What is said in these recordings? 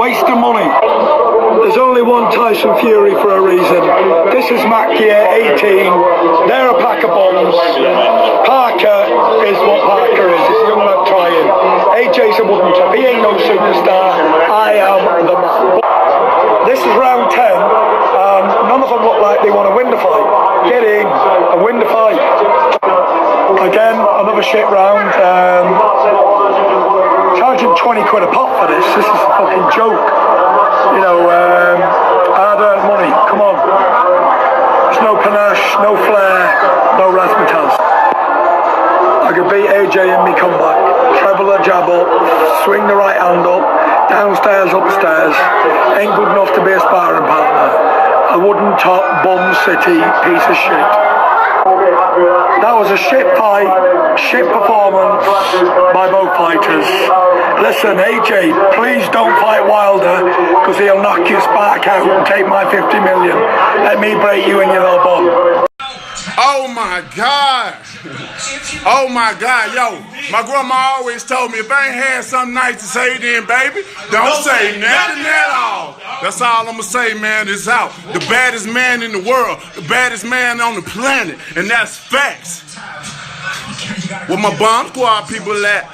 wasting money. There's only one Tyson Fury for a reason. This is Mackie, 18. They're a pack of bombs. Parker is what Parker is. It's a young lad trying. AJ's a wooden top. He ain't no superstar. I am the man. This is round 10. None of them look like they want to win the fight. Get in and win the fight. Again, another shit round. Charging 20 quid a pop for this. This is a fucking joke. You know, hard-earned money. Come on. There's no panache, no flair, no razzmatazz. I could beat AJ in me comeback. Treble a jab up, swing the right hand up, downstairs, upstairs. Ain't good enough to be a sparring partner. A wooden top, bum city piece of shit. That was a shit fight, shit performance by both fighters. Listen, AJ, please don't fight Wilder, because he'll knock your spark out and take my 50 million. Let me break you in your little bum. Oh my God. Oh my God, yo. My grandma always told me, if I ain't had something nice to say then, baby, don't say nothing at all. That's all I'm gonna say, man, is out. The baddest man in the world, the baddest man on the planet, and that's facts. Where my bomb squad people at?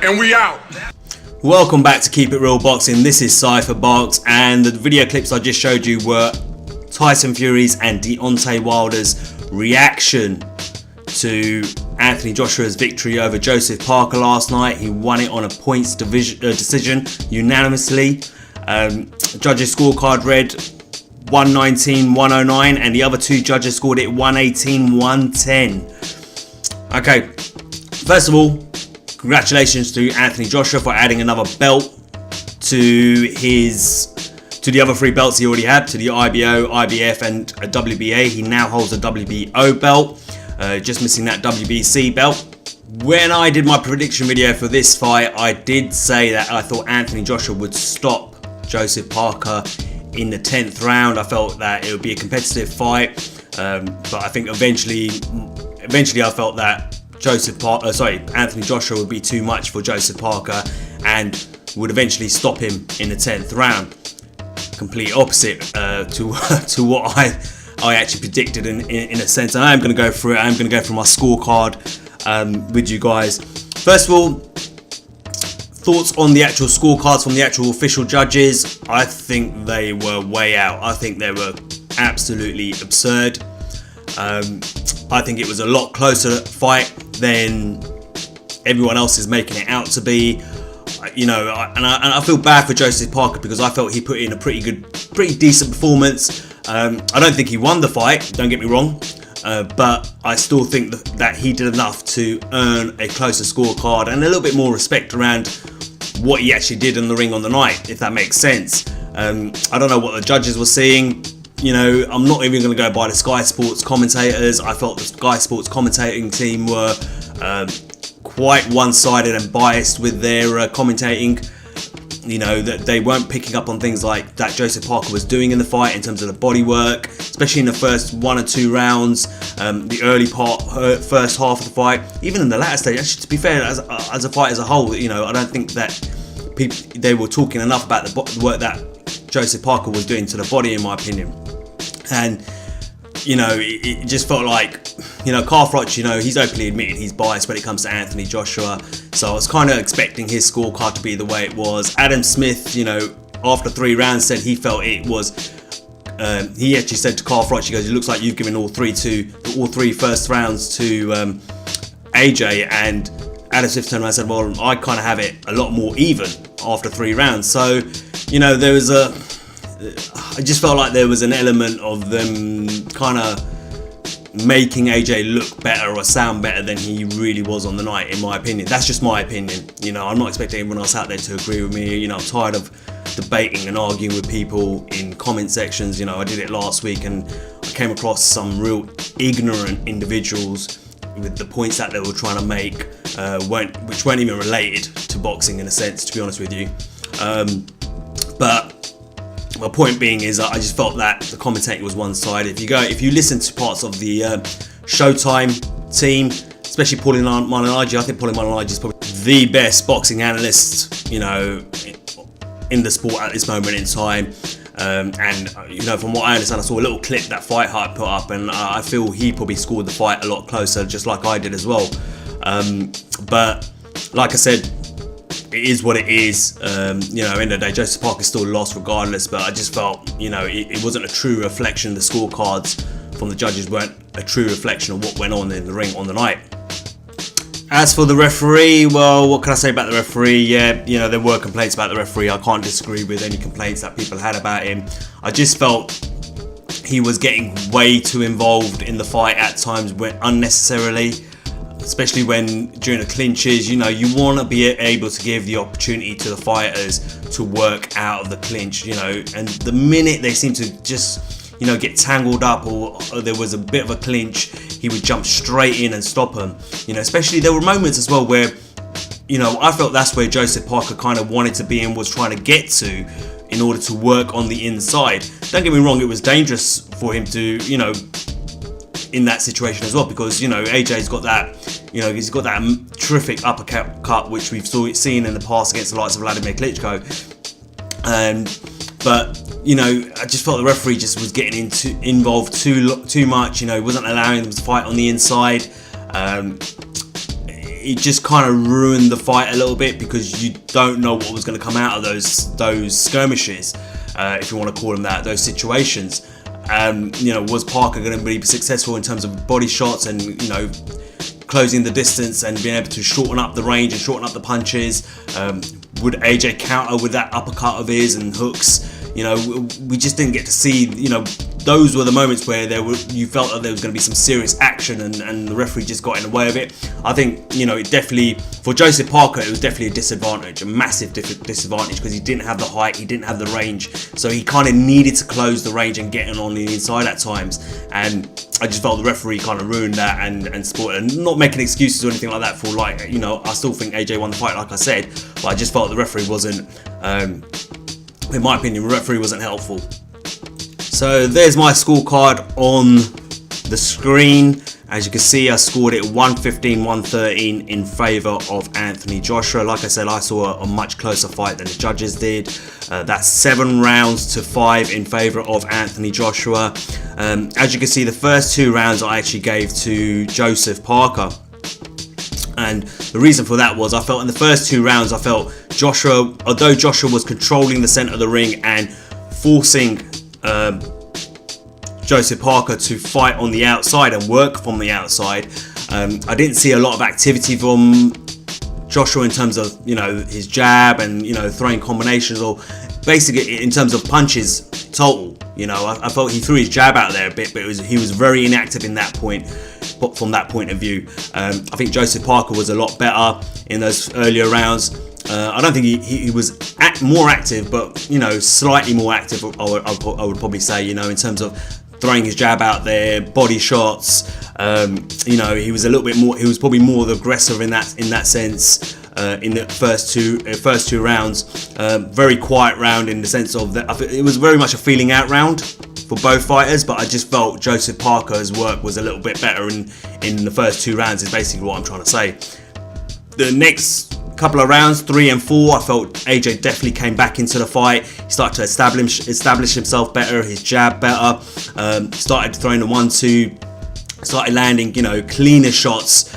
And we out. Welcome back to Keep It Real Boxing. This is Cypher Box, and the video clips I just showed you were Tyson Fury's and Deontay Wilder's reaction to Anthony Joshua's victory over Joseph Parker last night. He won it on a points decision unanimously. Judges' scorecard read 119-109, and the other two judges scored it 118-110. Okay, first of all, congratulations to Anthony Joshua for adding another belt to the other three belts he already had, to the IBO, IBF and a WBA. He now holds a WBO belt, just missing that WBC belt. When I did my prediction video for this fight, I did say that I thought Anthony Joshua would stop Joseph Parker in the 10th round. I felt that it would be a competitive fight, but I think eventually I felt that Anthony Joshua would be too much for Joseph Parker and would eventually stop him in the 10th round. Complete opposite to what I actually predicted in a sense. And I'm going to go through it. I'm going to go through my scorecard with you guys. First of all, thoughts on the actual scorecards from the actual official judges. I think they were way out. I think they were absolutely absurd. I think it was a lot closer fight than everyone else is making it out to be. You know, and I feel bad for Joseph Parker because I felt he put in a pretty decent performance. I don't think he won the fight, don't get me wrong, but I still think that he did enough to earn a closer scorecard and a little bit more respect around what he actually did in the ring on the night, if that makes sense. I don't know what the judges were seeing. You know, I'm not even going to go by the Sky Sports commentators. I felt the Sky Sports commentating team were quite one-sided and biased with their commentating. You know, that they weren't picking up on things like that Joseph Parker was doing in the fight in terms of the body work, especially in the first 1 or 2 rounds, the early part, first half of the fight, even in the latter stage. Actually, to be fair, as a fight as a whole, you know, I don't think that they were talking enough about the work that Joseph Parker was doing to the body, in my opinion. And you know, it just felt like, you know, Carthroch, you know, he's openly admitted he's biased when it comes to Anthony Joshua. So I was kind of expecting his scorecard to be the way it was. Adam Smith, you know, after 3 rounds said he felt it was, he actually said to Carthroch, he goes, it looks like you've given all three first rounds to AJ. And Adam Smith turned around and said, well, I kind of have it a lot more even after 3 rounds. So, you know, I just felt like there was an element of them kind of making AJ look better or sound better than he really was on the night, in my opinion. That's just my opinion. You know, I'm not expecting everyone else out there to agree with me. You know, I'm tired of debating and arguing with people in comment sections. You know, I did it last week and I came across some real ignorant individuals with the points that they were trying to make, which weren't even related to boxing in a sense, to be honest with you. But my point being is I just felt that the commentating was one-sided. If you listen to parts of the Showtime team, especially Paulie Malignaggi. I think Paulie Malignaggi is probably the best boxing analyst, you know, in the sport at this moment in time. And you know, from what I understand, I saw a little clip that Fight Hype put up, and I feel he probably scored the fight a lot closer, just like I did as well. But like I said, it is what it is. You know, end of the day, Joseph Parker still lost regardless, but I just felt, you know, it wasn't a true reflection. The scorecards from the judges weren't a true reflection of what went on in the ring on the night. As for the referee, well, what can I say about the referee? Yeah, you know, there were complaints about the referee. I can't disagree with any complaints that people had about him. I just felt he was getting way too involved in the fight at times, when unnecessarily, especially when during the clinches. You know, you want to be able to give the opportunity to the fighters to work out of the clinch, you know, and the minute they seem to just, you know, get tangled up, or there was a bit of a clinch, he would jump straight in and stop them. You know, especially there were moments as well where, you know, I felt that's where Joseph Parker kind of wanted to be and was trying to get to in order to work on the inside. Don't get me wrong, it was dangerous for him to, you know, in that situation as well, because, you know, AJ's got that, you know, he's got that terrific uppercut which we've seen in the past against the likes of Vladimir Klitschko. But you know, I just felt the referee just was getting involved too much. You know, he wasn't allowing them to fight on the inside. It just kind of ruined the fight a little bit, because you don't know what was going to come out of those skirmishes, if you want to call them that, those situations. You know, was Parker going to be successful in terms of body shots and, you know, closing the distance and being able to shorten up the range and shorten up the punches? Would AJ counter with that uppercut of his and hooks? You know, we just didn't get to see, you know, those were the moments where you felt that there was going to be some serious action, and the referee just got in the way of it. I think, you know, it definitely, for Joseph Parker, it was definitely a disadvantage, a massive disadvantage, because he didn't have the height, he didn't have the range, so he kind of needed to close the range and get in on the inside at times. And I just felt the referee kind of ruined that and sport, and not making excuses or anything like that for, like, you know, I still think AJ won the fight, like I said, but I just felt the referee wasn't, in my opinion, the referee wasn't helpful. So there's my scorecard on the screen. As you can see, I scored it 115-113 in favour of Anthony Joshua. Like I said, I saw a much closer fight than the judges did. That's 7 rounds to 5 in favour of Anthony Joshua. As you can see, the first 2 rounds I actually gave to Joseph Parker. And the reason for that was, I felt in the first 2 rounds, I felt Joshua, although Joshua was controlling the centre of the ring and forcing Joseph Parker to fight on the outside and work from the outside, I didn't see a lot of activity from Joshua in terms of, you know, his jab and, you know, throwing combinations, or basically in terms of punches total. You know, I felt he threw his jab out there a bit, but he was very inactive in that point. But from that point of view, I think Joseph Parker was a lot better in those earlier rounds. I don't think he was more active, but, you know, slightly more active, I would probably say, you know, in terms of throwing his jab out there, body shots. You know, he was a little bit more, he was probably more the aggressor in that sense. In the first two rounds, very quiet round in the sense of that it was very much a feeling out round for both fighters, but I just felt Joseph Parker's work was a little bit better in the first 2 rounds, is basically what I'm trying to say. The next couple of rounds, 3 and 4, I felt AJ definitely came back into the fight. He started to establish himself better, his jab better, started throwing the 1-2, started landing, you know, cleaner shots.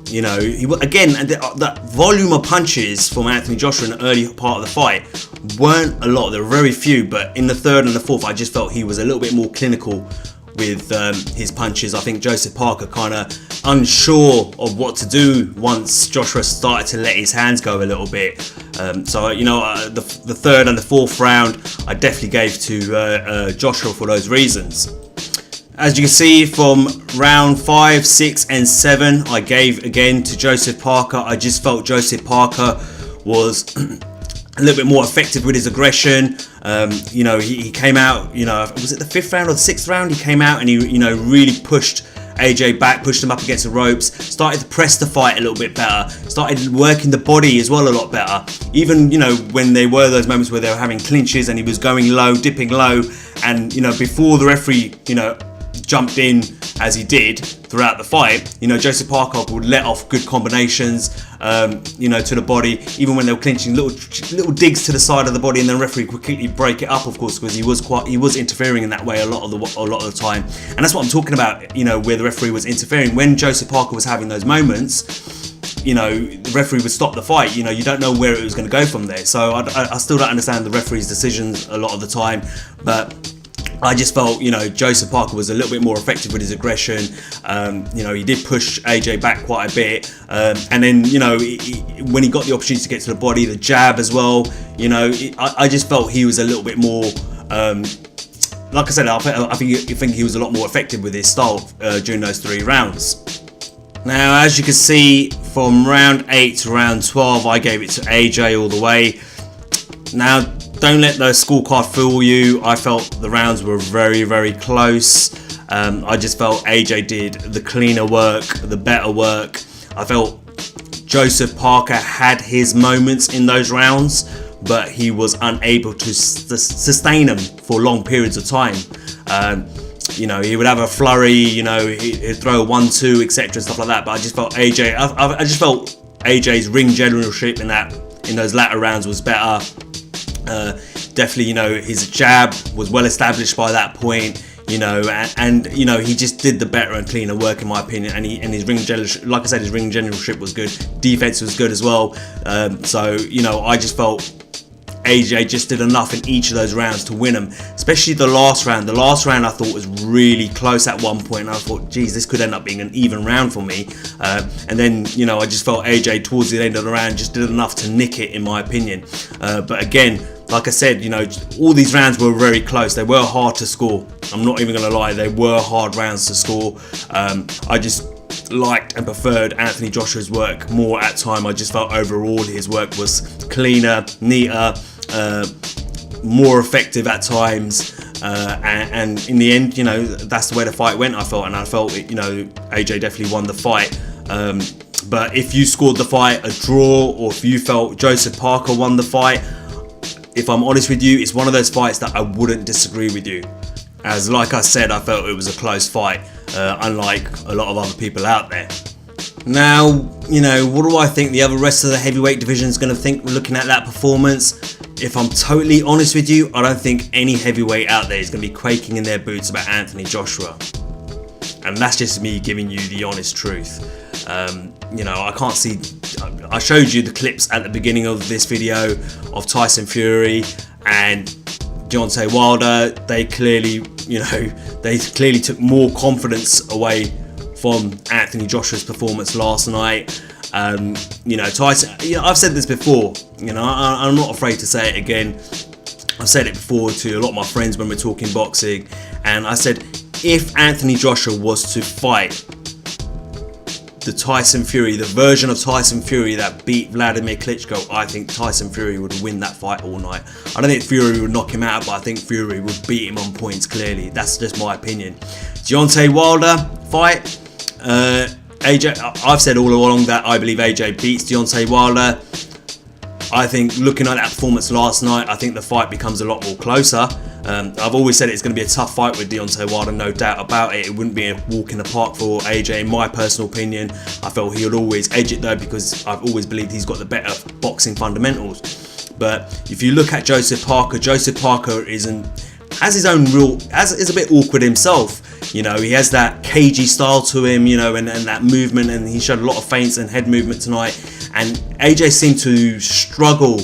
You know, that volume of punches from Anthony Joshua in the early part of the fight weren't a lot. There were very few, but in the 3rd and the 4th, I just felt he was a little bit more clinical with his punches. I think Joseph Parker kind of unsure of what to do once Joshua started to let his hands go a little bit. So, you know, the 3rd and the 4th round, I definitely gave to Joshua for those reasons. As you can see, from round 5, 6 and 7, I gave again to Joseph Parker. I just felt Joseph Parker was a little bit more effective with his aggression. You know, he came out, you know, was it the 5th round or the 6th round? He came out and he, you know, really pushed AJ back, pushed him up against the ropes, started to press the fight a little bit better, started working the body as well a lot better. Even, you know, when there were those moments where they were having clinches and he was going low, dipping low, and, you know, before the referee, you know, jumped in as he did throughout the fight, you know, Joseph Parker would let off good combinations, you know, to the body, even when they were clinching, little digs to the side of the body, and then the referee would quickly break it up, of course, because he was interfering in that way a lot of the time, and that's what I'm talking about, you know, where the referee was interfering. When Joseph Parker was having those moments, you know, the referee would stop the fight. You know, you don't know where it was going to go from there. So I still don't understand the referee's decisions a lot of the time, but I just felt, you know, Joseph Parker was a little bit more effective with his aggression. You know, he did push AJ back quite a bit, and then, you know, when he got the opportunity to get to the body, the jab as well, you know, I just felt he was a little bit more, like I said, I think he was a lot more effective with his style during those 3 rounds. Now, as you can see, from round 8 to round 12, I gave it to AJ all the way. Now, don't let the scorecard fool you. I felt the rounds were very, very close. I just felt AJ did the cleaner work, the better work. I felt Joseph Parker had his moments in those rounds, but he was unable to sustain them for long periods of time. You know, he would have a flurry, you know, he'd throw a 1-2, etc., stuff like that. But I just felt AJ's ring generalship in those latter rounds was better. Definitely, you know, his jab was well established by that point, you know, and you know, he just did the better and cleaner work, in my opinion. And his ring generalship, like I said, his ring generalship was good. Defense was good as well. So, you know, I just felt AJ just did enough in each of those rounds to win them, especially the last round. The last round I thought was really close at one point, and I thought, geez, this could end up being an even round for me. And then, you know, I just felt AJ towards the end of the round just did enough to nick it, in my opinion. But again, like I said, you know, all these rounds were very close. They were hard to score. I'm not even going to lie, they were hard rounds to score. I just liked and preferred Anthony Joshua's work more at time. I just felt overall his work was cleaner, neater, more effective at times, and in the end, you know, that's the way the fight went, I felt, and I felt it, you know, AJ definitely won the fight. But if you scored the fight a draw, or if you felt Joseph Parker won the fight, if I'm honest with you, it's one of those fights that I wouldn't disagree with you, as like I said, I felt it was a close fight, unlike a lot of other people out there. Now, you know, what do I think the rest of the heavyweight division is going to think looking at that performance? If I'm totally honest with you, I don't think any heavyweight out there is going to be quaking in their boots about Anthony Joshua. And that's just me giving you the honest truth. You know, I can't see... I showed you the clips at the beginning of this video of Tyson Fury and Deontay Wilder. They clearly, you know, they clearly took more confidence away from Anthony Joshua's performance last night. You know, Tyson, you know, I've said this before, you know, I'm not afraid to say it again. I've said it before to a lot of my friends when we're talking boxing, and I said, if Anthony Joshua was to fight the Tyson Fury, the version of Tyson Fury that beat Vladimir Klitschko, I think Tyson Fury would win that fight all night. I don't think Fury would knock him out, but I think Fury would beat him on points, clearly. That's just my opinion. Deontay Wilder fight, AJ, I've said all along that I believe AJ beats Deontay Wilder. I think looking at that performance last night, I think the fight becomes a lot more closer. I've always said it's going to be a tough fight with Deontay Wilder, no doubt about it. It wouldn't be a walk in the park for AJ, in my personal opinion. I felt he would always edge it though, because I've always believed he's got the better boxing fundamentals. But if you look at Joseph Parker has his own is a bit awkward himself. You know, he has that cagey style to him, you know, and that movement, and he showed a lot of feints and head movement tonight. And AJ seemed to struggle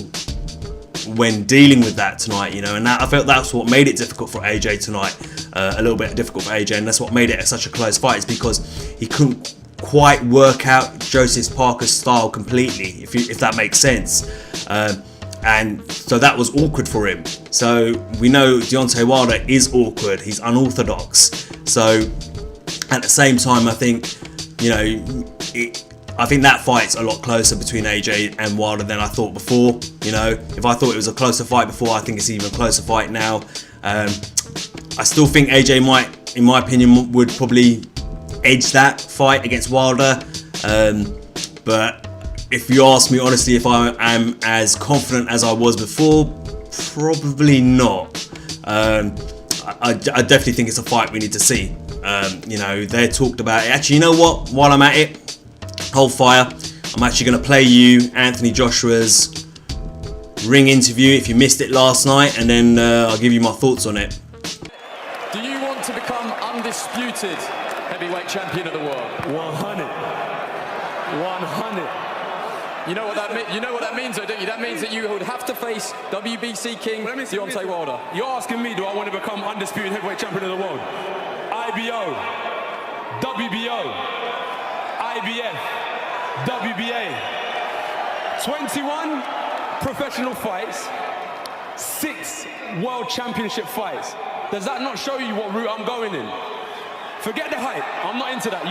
when dealing with that tonight, you know, and I felt that's what made it difficult for AJ tonight, a little bit difficult for AJ, and that's what made it such a close fight, is because he couldn't quite work out Joseph Parker's style completely, if that makes sense. And so that was awkward for him. So we know Deontay Wilder is awkward, he's unorthodox. So at the same time, I think, you know, I think that fight's a lot closer between AJ and Wilder than I thought before. You know, if I thought it was a closer fight before, I think it's an even closer fight now. I still think AJ might, in my opinion, would probably edge that fight against Wilder. But if you ask me honestly if I am as confident as I was before, probably not. I definitely think it's a fight we need to see. You know, they talked about it. Actually, you know what? While I'm at it, hold fire. I'm actually going to play you Anthony Joshua's ring interview if you missed it last night, and then I'll give you my thoughts on it. Do you want to become undisputed heavyweight champion of the world? 100. You know what that means? You know what that means, though, don't you? That means that you would have to face WBC king Deontay Wilder. You're asking me, do I want to become undisputed heavyweight champion of the world? IBO, WBO, IBF, WBA. 21 professional fights, 6 world championship fights. Does that not show you what route I'm going in? Forget the hype. I'm not into that.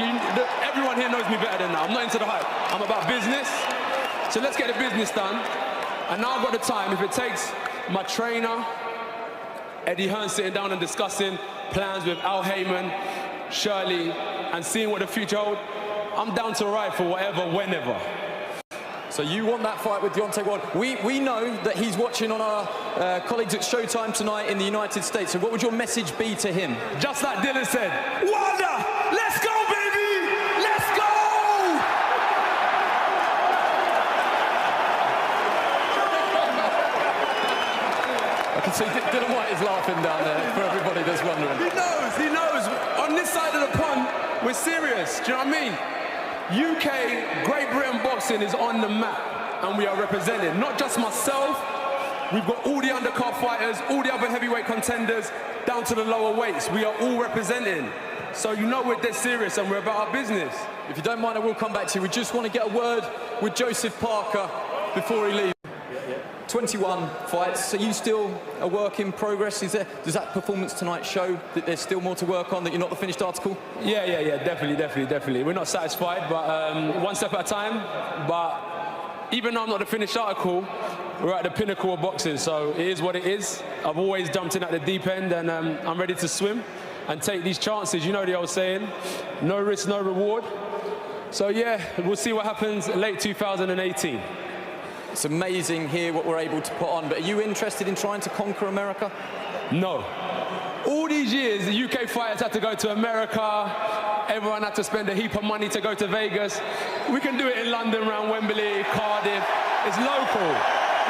Everyone here knows me better than that. I'm not into the hype. I'm about business. So let's get the business done. And now I've got the time. If it takes my trainer, Eddie Hearn, sitting down and discussing plans with Al Heyman, Shirley, and seeing what the future holds, I'm down to ride for whatever, whenever. So you want that fight with Deontay Wilder. We know that he's watching on our colleagues at Showtime tonight in the United States. So what would your message be to him? Just like Dylan said, Wilder, let's go, baby! Let's go! I can see Dylan White is laughing down there for everybody that's wondering. He knows. On this side of the pond, we're serious. Do you know what I mean? UK, Great Britain boxing is on the map, and we are represented. Not just myself, we've got all the undercard fighters, all the other heavyweight contenders, down to the lower weights. We are all representing. So you know we're dead serious and we're about our business. If you don't mind, I will come back to you. We just want to get a word with Joseph Parker before he leaves. 21 fights. Are you still a work in progress? Does that performance tonight show that there's still more to work on, that you're not the finished article? Yeah, definitely. We're not satisfied, but one step at a time. But even though I'm not the finished article, we're at the pinnacle of boxing, so it is what it is. I've always jumped in at the deep end, and I'm ready to swim and take these chances. You know the old saying, no risk, no reward. So yeah, we'll see what happens late 2018. It's amazing here what we're able to put on, but are you interested in trying to conquer America? No. All these years, the UK fighters had to go to America. Everyone had to spend a heap of money to go to Vegas. We can do it in London, around Wembley, Cardiff. It's local.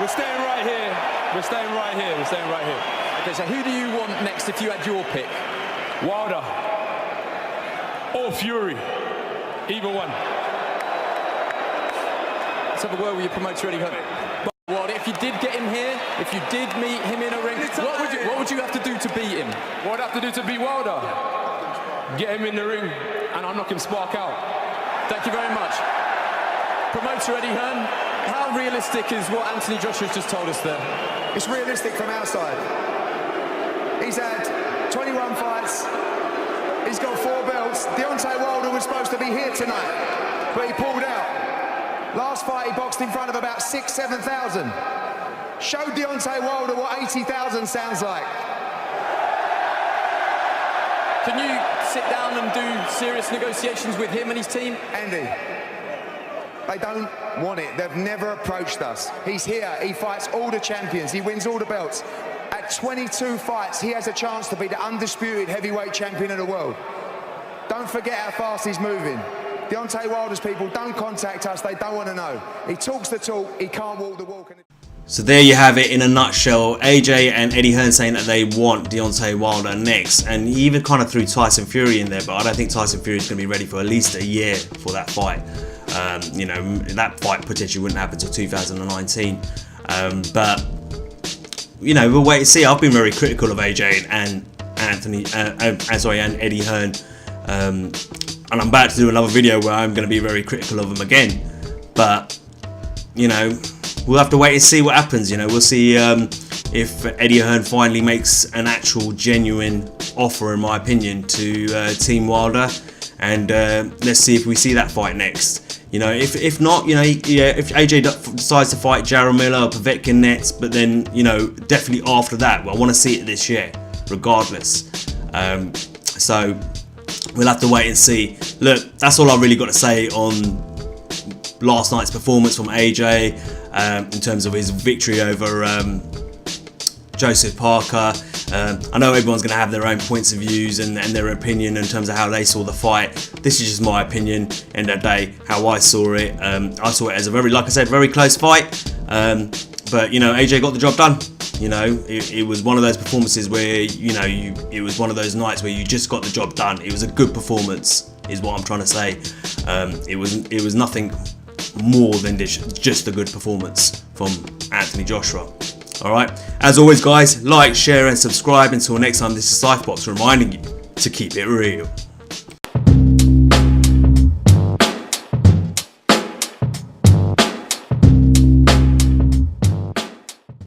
We're staying right here. We're staying right here. We're staying right here. Okay, so who do you want next if you had your pick? Wilder or Fury. Either one. Let's have a word with your promoter, Eddie Hearn. Wilder, if you did get him here, if you did meet him in a ring, what would you have to do to beat him? What I'd have to do to beat Wilder? Get him in the ring, and I'll knock him spark out. Thank you very much. Promoter Eddie Hearn, how realistic is what Anthony Joshua's just told us there? It's realistic from our side. He's had 21 fights. He's got 4 belts. Deontay Wilder was supposed to be here tonight, but he pulled out. Last fight he boxed in front of about 6,000-7,000. Show Deontay Wilder what 80,000 sounds like. Can you sit down and do serious negotiations with him and his team? Andy, they don't want it. They've never approached us. He's here. He fights all the champions. He wins all the belts. At 22 fights, he has a chance to be the undisputed heavyweight champion of the world. Don't forget how fast he's moving. Deontay Wilder's people don't contact us. They don't want to know. He talks the talk. He can't walk the walk. So there you have it in a nutshell. AJ and Eddie Hearn saying that they want Deontay Wilder next, and he even kind of threw Tyson Fury in there, but I don't think Tyson Fury is going to be ready for at least a year for that fight. You know, that fight potentially wouldn't happen until 2019. But you know, we'll wait and see. I've been very critical of AJ and Eddie Hearn, and I'm about to do another video where I'm going to be very critical of him again. But you know, we'll have to wait and see what happens. You know, we'll see if Eddie Hearn finally makes an actual genuine offer, in my opinion, to Team Wilder, and let's see if we see that fight next. You know, if not, you know, if AJ decides to fight Jarrell Miller or Povetkin next, but then, you know, definitely after that, well, I want to see it this year, regardless. So we'll have to wait and see. Look, that's all I really got to say on last night's performance from AJ in terms of his victory over Joseph Parker. I know everyone's going to have their own points of views and their opinion in terms of how they saw the fight. This is just my opinion. End of the day, how I saw it. I saw it as a like I said, very close fight. But you know, AJ got the job done. You know, it was one of those performances where it was one of those nights where you just got the job done. It was a good performance, is what I'm trying to say. It was nothing more than just a good performance from Anthony Joshua. Alright, as always guys, like, share and subscribe. Until next time, this is Cyphbox reminding you to keep it real.